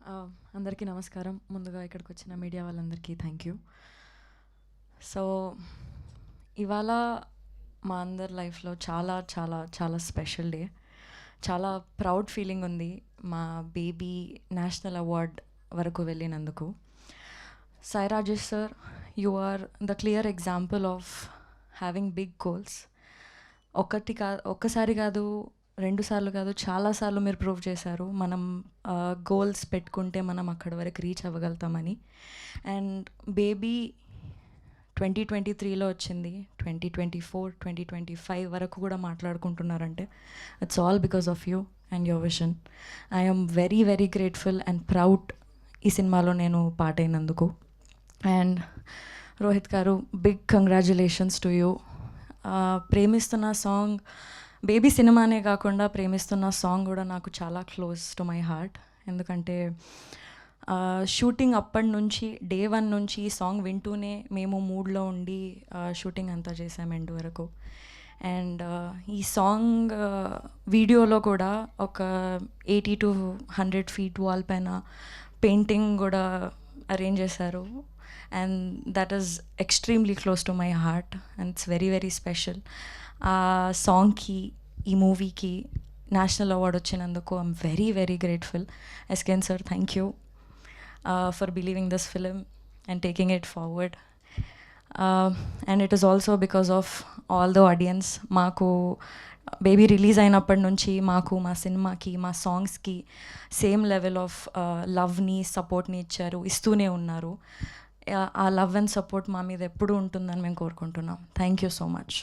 అందరికీ నమస్కారం. ముందుగా ఇక్కడికి వచ్చిన మీడియా వాళ్ళందరికీ థ్యాంక్ యూ. సో ఇవాళ మా అందరి లైఫ్లో చాలా చాలా చాలా స్పెషల్ డే. చాలా ప్రౌడ్ ఫీలింగ్ ఉంది మా బేబీ నేషనల్ అవార్డ్ వరకు వెళ్ళినందుకు. Sai Rajesh sir, you are the clear example of having big goals. ఒక్కసారి కాదు, 2 సార్లు కాదు, చాలాసార్లు మీరు ప్రూవ్ చేశారు మనం గోల్స్ పెట్టుకుంటే మనం అక్కడి వరకు రీచ్ అవ్వగలుగుతామని. అండ్ బేబీ 2023లో వచ్చింది, 2024, 2025 వరకు కూడా మాట్లాడుకుంటున్నారంటే it's all because of you and your vision. I'm very very grateful and proud ఈ సినిమాలో నేను పార్ట్ అయినందుకు. అండ్ రోహిత్ గారు, బిగ్ కంగ్రాచ్యులేషన్స్ టు యూ. ప్రేమిస్తున్న సాంగ్ బేబీ సినిమానే కాకుండా ప్రేమిస్తున్న సాంగ్ కూడా నాకు చాలా క్లోజ్ టు మై హార్ట్. ఎందుకంటే షూటింగ్ అప్పటి నుంచి డే 1 నుంచి ఈ సాంగ్ వింటూనే మేము మూడ్లో ఉండి షూటింగ్ అంతా చేసాం ఎండ్ వరకు. అండ్ ఈ సాంగ్ వీడియోలో కూడా ఒక 80 to 100 feet వాల్ పైన పెయింటింగ్ కూడా అరేంజ్ చేశారు. And that is extremely close to my heart and it's very very special. ఆ సాంగ్కి, ఈ మూవీకి నేషనల్ అవార్డ్ వచ్చినందుకు I'm very very grateful. SKN sir, thank you for believing this film and taking it forward. And it is also because of all the audience. మాకు Baby release అయినప్పటి నుంచి మాకు, మా సినిమాకి, మా సాంగ్స్కి సేమ్ లెవెల్ ఆఫ్ లవ్ని, సపోర్ట్ని ఇస్తూనే ఉన్నారు. ఆ లవ్ అండ్ సపోర్ట్ మా మీద ఎప్పుడూ ఉంటుందని మేము కోరుకుంటున్నాం. Thank you so much.